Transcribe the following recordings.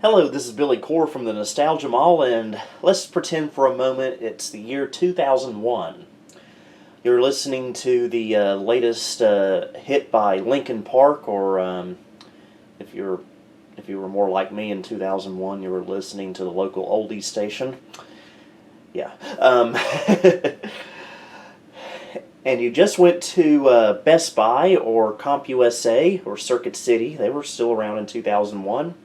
Hello, this is Billy Core from the Nostalgia Mall, and let's pretend for a moment it's the year 2001. You're listening to the latest hit by Linkin Park, or if you were more like me in 2001, you were listening to the local oldie station. Yeah. And you just went to Best Buy or CompUSA or Circuit City. They were still around in 2001.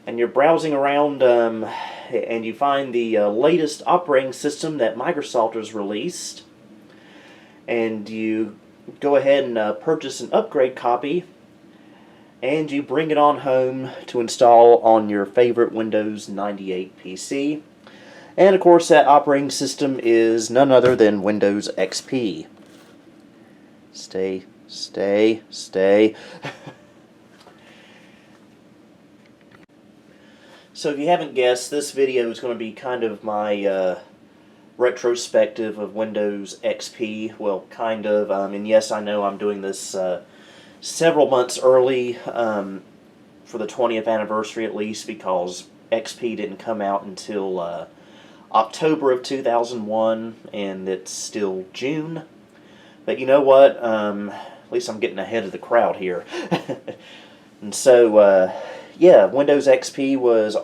And you're browsing around and you find the latest operating system that Microsoft has released. And you go ahead and purchase an upgrade copy. And you bring it on home to install on your favorite Windows 98 PC. And of course that operating system is none other than Windows XP. Stay. So if you haven't guessed, this video is going to be kind of my retrospective of Windows XP. Well, kind of. And yes, I know I'm doing this several months early for the 20th anniversary at least, because XP didn't come out until October of 2001, and it's still June. But you know what? At least I'm getting ahead of the crowd here. And so, yeah, Windows XP was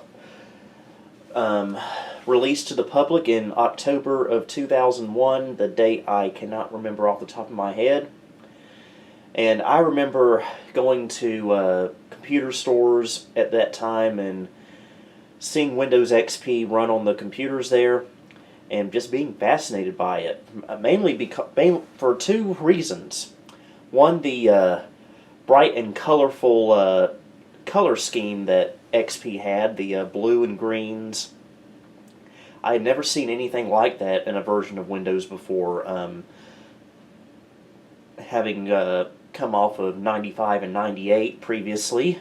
released to the public in October of 2001. The date I cannot remember off the top of my head. And I remember going to computer stores at that time and seeing Windows XP run on the computers there and just being fascinated by it. Mainly for two reasons. One, the bright and colorful color scheme that XP had, the blue and greens. I had never seen anything like that in a version of Windows before, having come off of 95 and 98 previously.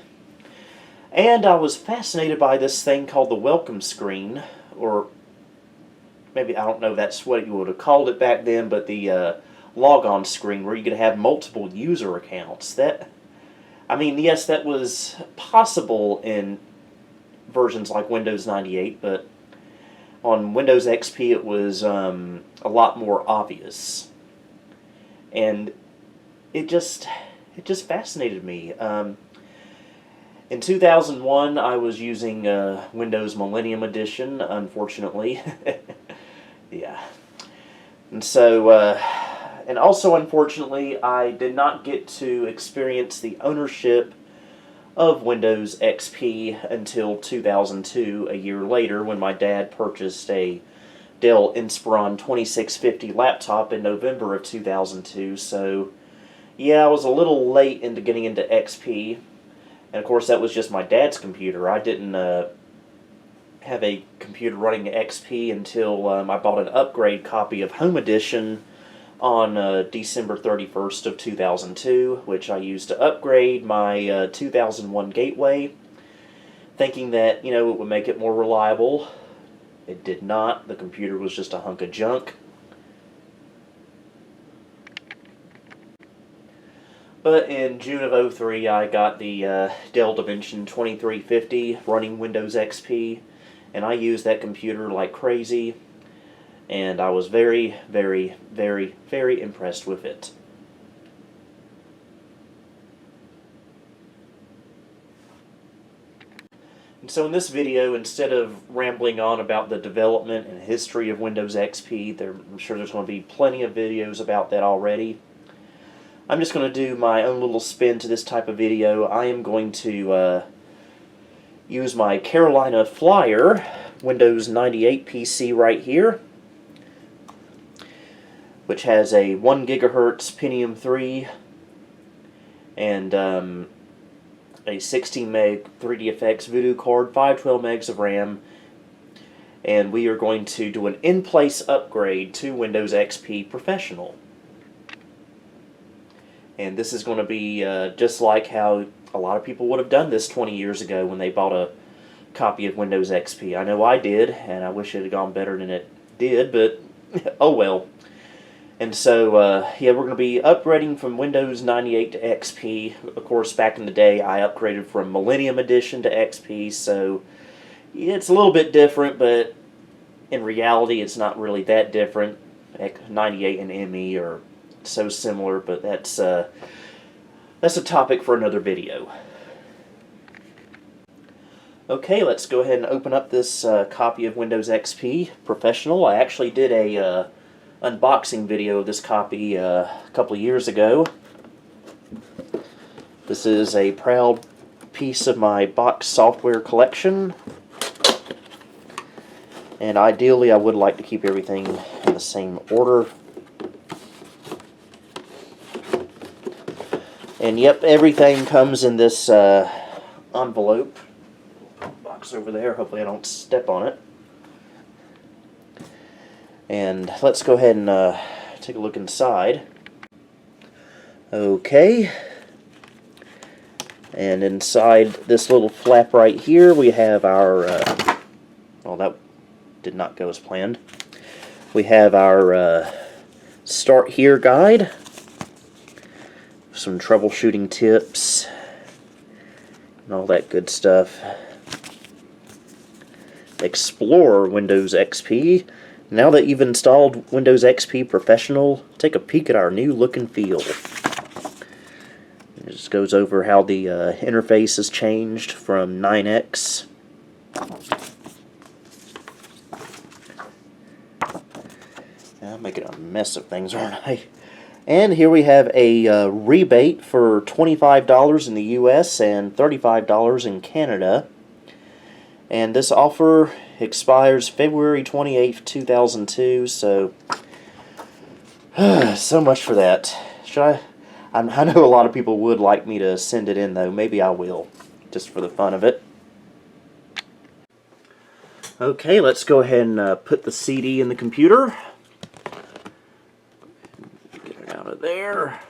And I was fascinated by this thing called the welcome screen, or maybe, I don't know if that's what you would have called it back then, but the logon screen where you could have multiple user accounts. I mean, yes, that was possible in versions like Windows 98, but on Windows XP it was a lot more obvious. And it just fascinated me. In 2001, I was using Windows Millennium Edition, unfortunately. Yeah. And so, and also, unfortunately, I did not get to experience the ownership of Windows XP until 2002, a year later, when my dad purchased a Dell Inspiron 2650 laptop in November of 2002. So, yeah, I was a little late into getting into XP. And of course, that was just my dad's computer. I didn't have a computer running XP until I bought an upgrade copy of Home Edition on December 31st of 2002, which I used to upgrade my 2001 Gateway, thinking that, you know, it would make it more reliable. It did not. The computer was just a hunk of junk. But in June of 2003, I got the Dell Dimension 2350 running Windows XP, and I used that computer like crazy, and I was very, very, very, very impressed with it. And so in this video, instead of rambling on about the development and history of Windows XP, I'm sure there's going to be plenty of videos about that already. I'm just going to do my own little spin to this type of video. I am going to use my Carolina Flyer Windows 98 PC right here, which has a 1 gigahertz Pentium 3 and a 16 meg 3DFX Voodoo card, 512 megs of RAM, and we are going to do an in-place upgrade to Windows XP Professional. And this is going to be just like how a lot of people would have done this 20 years ago when they bought a copy of Windows XP. I know I did, and I wish it had gone better than it did, but oh well. And so, yeah, we're going to be upgrading from Windows 98 to XP. Of course, back in the day, I upgraded from Millennium Edition to XP, so yeah, it's a little bit different, but in reality, it's not really that different. 98 and ME are so similar, but that's a topic for another video. Okay, let's go ahead and open up this copy of Windows XP Professional. I actually did a unboxing video of this copy a couple of years ago. This is a proud piece of my box software collection. And ideally, I would like to keep everything in the same order. And yep, everything comes in this envelope. Box over there, hopefully I don't step on it. And let's go ahead and take a look inside. Okay. And inside this little flap right here, we have our, well, that did not go as planned. We have our Start Here guide, some troubleshooting tips, and all that good stuff. Explore Windows XP. Now that you've installed Windows XP Professional, take a peek at our new look and feel. It just goes over how the interface has changed from 9X. I'm making a mess of things, aren't I? And here we have a rebate for $25 in the US and $35 in Canada. And this offer expires February 28th, 2002, so so much for that. Should I know a lot of people would like me to send it in, though. Maybe I will, just for the fun of it. Okay, let's go ahead and put the CD in the computer. Get it out of there.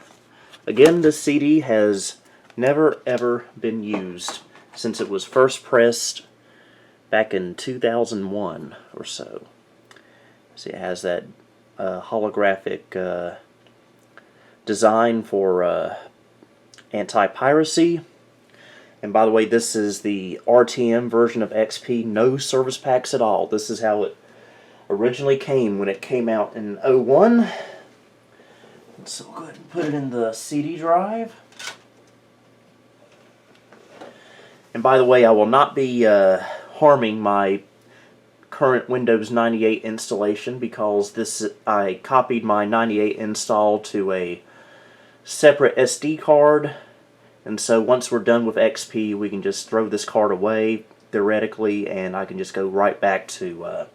Again, this CD has never ever been used since it was first pressed back in 2001 or so. See, it has that holographic design for anti-piracy. And by the way, this is the RTM version of XP, no service packs at all. This is how it originally came when it came out in 01. So go ahead and put it in the CD drive. And by the way, I will not be harming my current Windows 98 installation because I copied my 98 install to a separate SD card, and so once we're done with XP we can just throw this card away theoretically, and I can just go right back to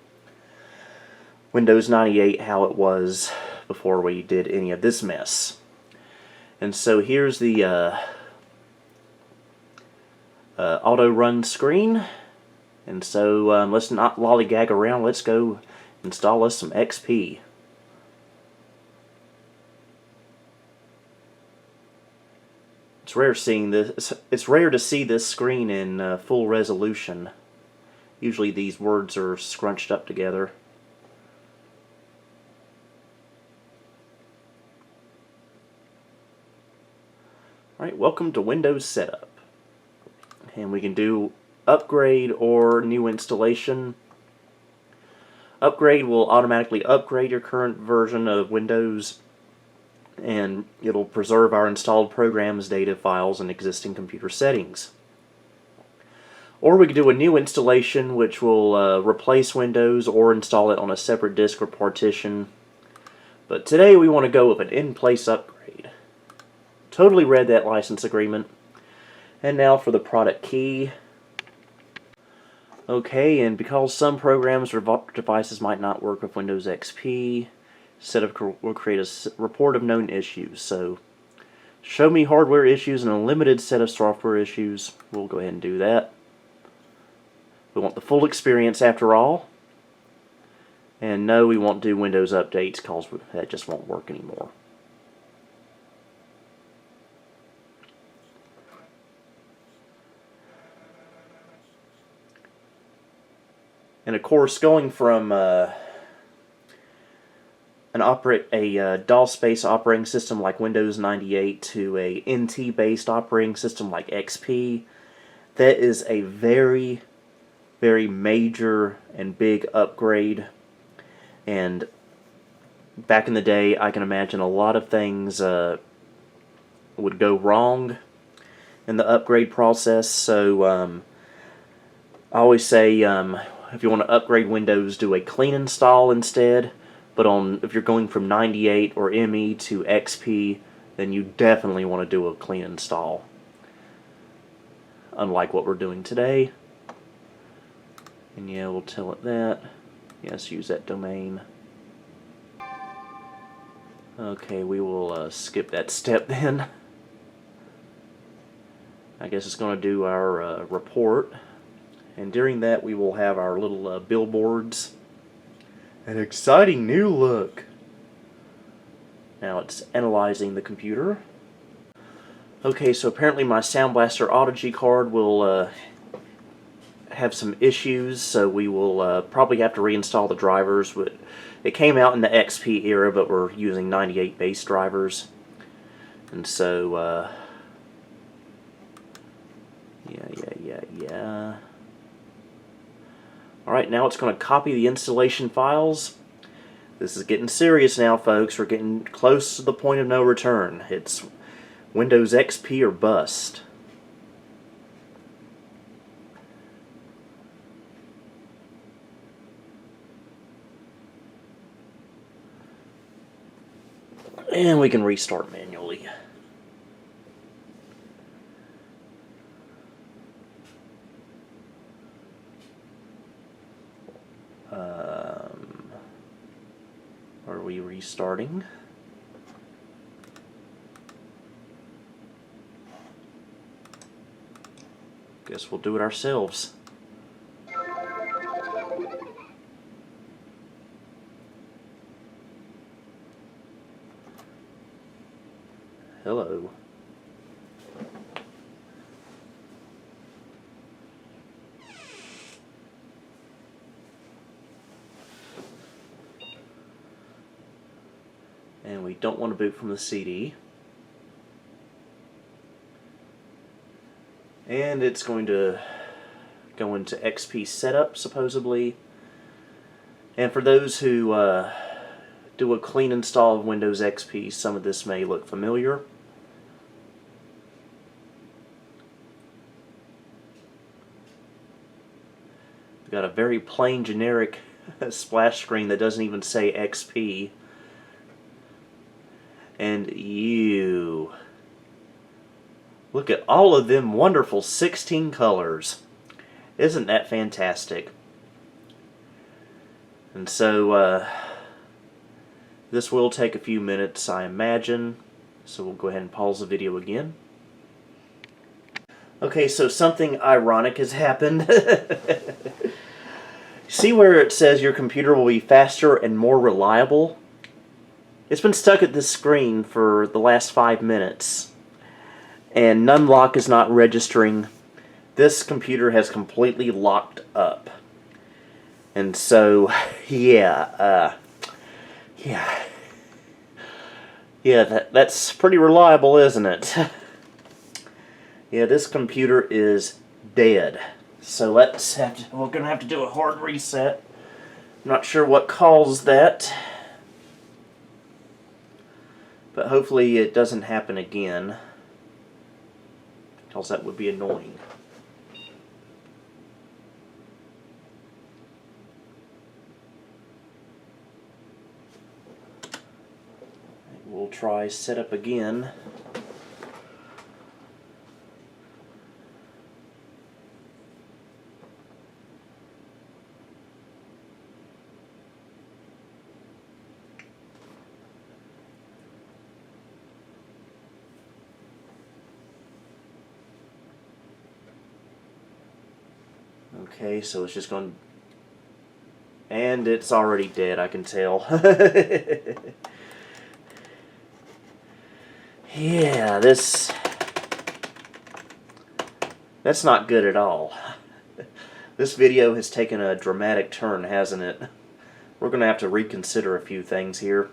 Windows 98 how it was before we did any of this mess. And so here's the auto run screen. And so let's not lollygag around, let's go install us some XP. It's rare seeing this. It's rare to see this screen in full resolution. Usually these words are scrunched up together. Alright, welcome to Windows Setup. And we can do upgrade or new installation. Upgrade will automatically upgrade your current version of Windows, and it'll preserve our installed programs, data files, and existing computer settings. Or we could do a new installation, which will replace Windows or install it on a separate disk or partition. But today we want to go with an in-place upgrade. Totally read that license agreement. And now for the product key. Okay, and because some programs or devices might not work with Windows XP, Setup will create a report of known issues. So, show me hardware issues and a limited set of software issues. We'll go ahead and do that. We want the full experience after all. And no, we won't do Windows updates because that just won't work anymore. And of course, going from a DOS-based operating system like Windows 98 to a NT-based operating system like XP, that is a very, very major and big upgrade. And back in the day, I can imagine a lot of things would go wrong in the upgrade process. So I always say, if you want to upgrade Windows, do a clean install instead. But if you're going from 98 or ME to XP, then you definitely want to do a clean install. Unlike what we're doing today. And yeah, we'll tell it that. Yes, use that domain. Okay, we will skip that step then. I guess it's going to do our report. And during that, we will have our little billboards. An exciting new look. Now it's analyzing the computer. Okay, so apparently my Sound Blaster Audigy card will have some issues, so we will probably have to reinstall the drivers. It came out in the XP era, but we're using 98 base drivers. And so, yeah. Alright, now it's going to copy the installation files. This is getting serious now, folks. We're getting close to the point of no return. It's Windows XP or bust. And we can restart manually. Are we restarting? Guess we'll do it ourselves. Hello. And we don't want to boot from the CD. And it's going to go into XP setup, supposedly. And for those who do a clean install of Windows XP, some of this may look familiar. We've got a very plain, generic splash screen that doesn't even say XP. And look at all of them wonderful 16 colors. Isn't that fantastic? And so this will take a few minutes, I imagine. So we'll go ahead and pause the video again. Okay, so something ironic has happened. See where it says your computer will be faster and more reliable? It's been stuck at this screen for the last 5 minutes, and Numlock is not registering. This computer has completely locked up. And so, yeah, that's pretty reliable, isn't it? Yeah, this computer is dead. So we're gonna have to do a hard reset. I'm not sure what caused that, but hopefully it doesn't happen again, because that would be annoying. We'll try setup again. Okay, so it's just going... And it's already dead, I can tell. Yeah, that's not good at all. This video has taken a dramatic turn, hasn't it? We're going to have to reconsider a few things here.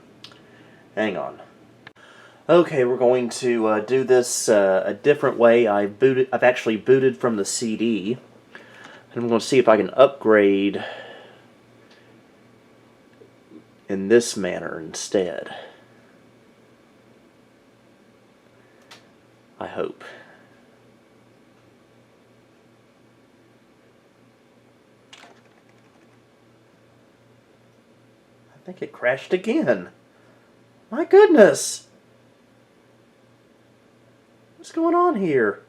Hang on. Okay, we're going to do this a different way. I've actually booted from the CD, and I'm going to see if I can upgrade in this manner instead. I hope. I think it crashed again. My goodness! What's going on here?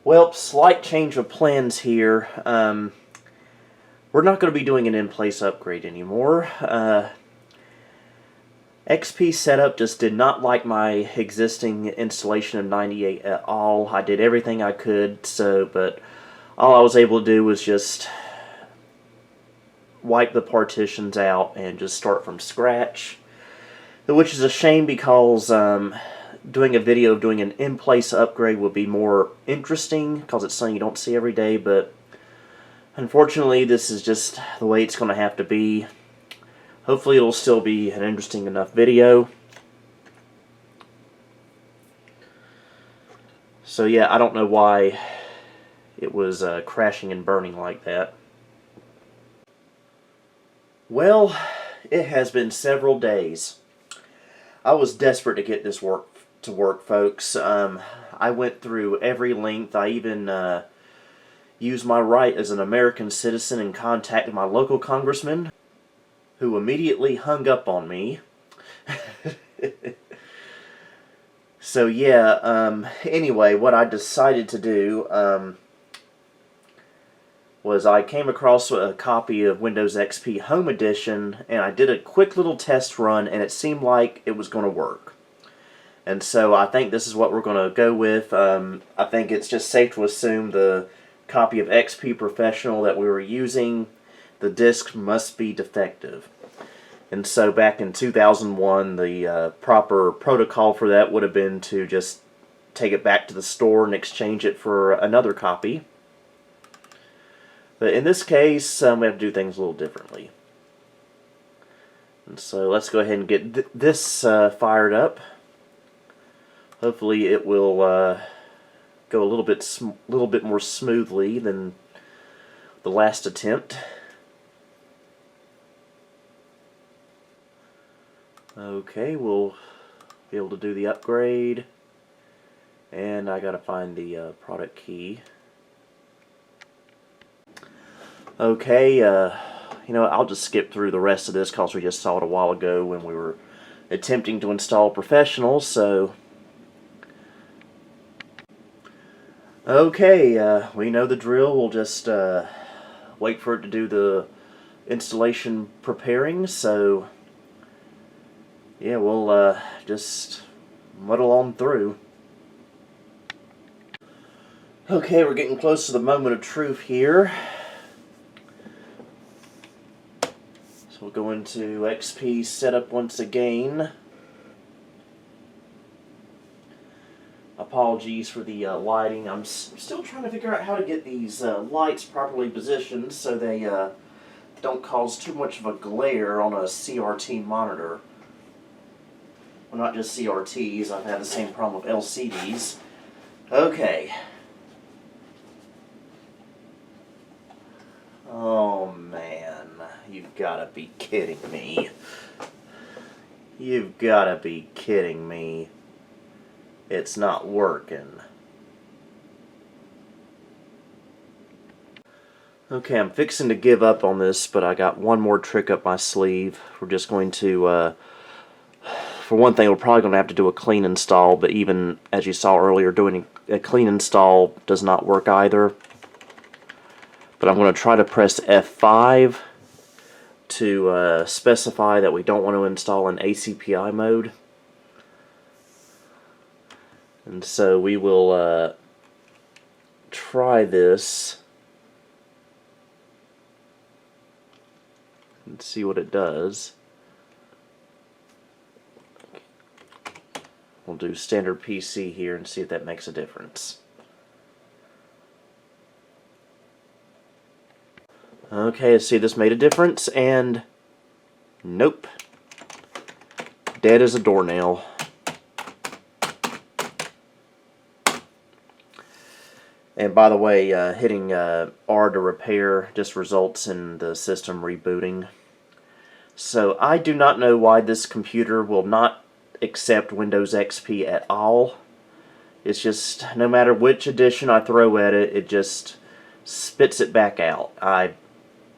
Well, slight change of plans here. We're not going to be doing an in-place upgrade anymore. XP Setup just did not like my existing installation of 98 at all. I did everything I could, but all I was able to do was just wipe the partitions out and just start from scratch. Which is a shame because doing a video of doing an in-place upgrade would be more interesting because it's something you don't see every day, but unfortunately this is just the way it's going to have to be. Hopefully it'll still be an interesting enough video. So yeah, I don't know why it was crashing and burning like that. Well, it has been several days. I was desperate to get this to work, folks. I went through every length. I even used my right as an American citizen and contacted my local congressman, who immediately hung up on me. So yeah, anyway, what I decided to do was I came across a copy of Windows XP Home Edition, and I did a quick little test run, and it seemed like it was going to work. And so I think this is what we're going to go with. I think it's just safe to assume the copy of XP Professional that we were using, the disk must be defective. And so back in 2001, the proper protocol for that would have been to just take it back to the store and exchange it for another copy. But in this case, we have to do things a little differently. And so let's go ahead and get this fired up. Hopefully it will go a little bit more smoothly than the last attempt. Okay, we'll be able to do the upgrade, and I gotta find the product key. Okay, you know, I'll just skip through the rest of this because we just saw it a while ago when we were attempting to install Professional, so... Okay, we know the drill. We'll just wait for it to do the installation preparing, so... Yeah, we'll just muddle on through. Okay, we're getting close to the moment of truth here. So we'll go into XP Setup once again. Apologies for the lighting. I'm still trying to figure out how to get these lights properly positioned so they don't cause too much of a glare on a CRT monitor. Well, not just CRTs, I've had the same problem with LCDs. Okay. Oh man, you've got to be kidding me. You've got to be kidding me. It's not working. Okay, I'm fixing to give up on this, but I got one more trick up my sleeve. We're just going to... for one thing, we're probably going to have to do a clean install, but even, as you saw earlier, doing a clean install does not work either. But I'm going to try to press F5 to specify that we don't want to install in ACPI mode. And so we will try this and see what it does. We'll do standard PC here and see if that makes a difference. Okay, see, this made a difference, and Nope. Dead as a doornail. And by the way, hitting R to repair just results in the system rebooting. So I do not know why this computer will not accept Windows XP at all. It's just, no matter which edition I throw at it, it just spits it back out.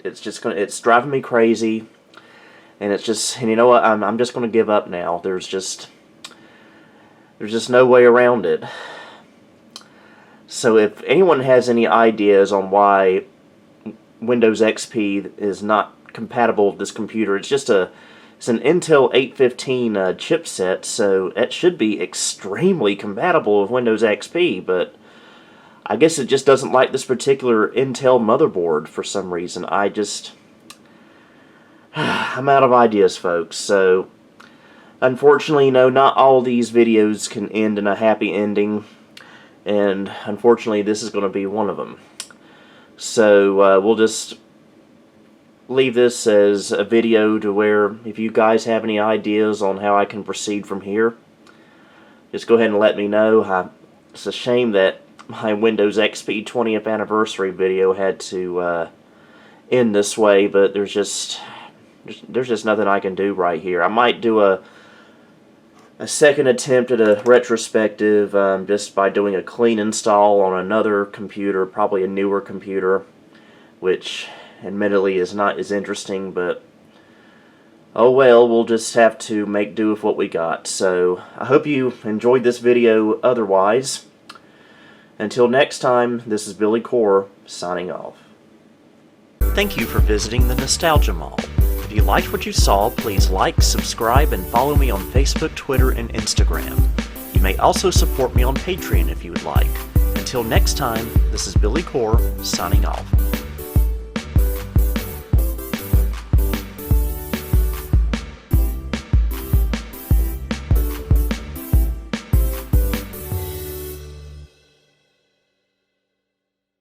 It's driving me crazy. And it's just, and you know what, I'm just going to give up now. There's just no way around it. So if anyone has any ideas on why Windows XP is not compatible with this computer, it's an Intel 815 chipset, so it should be extremely compatible with Windows XP, but I guess it just doesn't like this particular Intel motherboard for some reason. I'm out of ideas, folks. So unfortunately, not all these videos can end in a happy ending. And unfortunately, this is going to be one of them. So we'll just leave this as a video to where if you guys have any ideas on how I can proceed from here, just go ahead and let me know. It's a shame that my Windows XP 20th anniversary video had to end this way, but there's just nothing I can do right here. I might do a second attempt at a retrospective just by doing a clean install on another computer, probably a newer computer, which admittedly is not as interesting, but oh well, we'll just have to make do with what we got. So I hope you enjoyed this video otherwise. Until next time, this is Billy Core signing off. Thank you for visiting the Nostalgia Mall. If you liked what you saw, please like, subscribe, and follow me on Facebook, Twitter, and Instagram. You may also support me on Patreon if you would like. Until next time, this is Billy Core, signing off.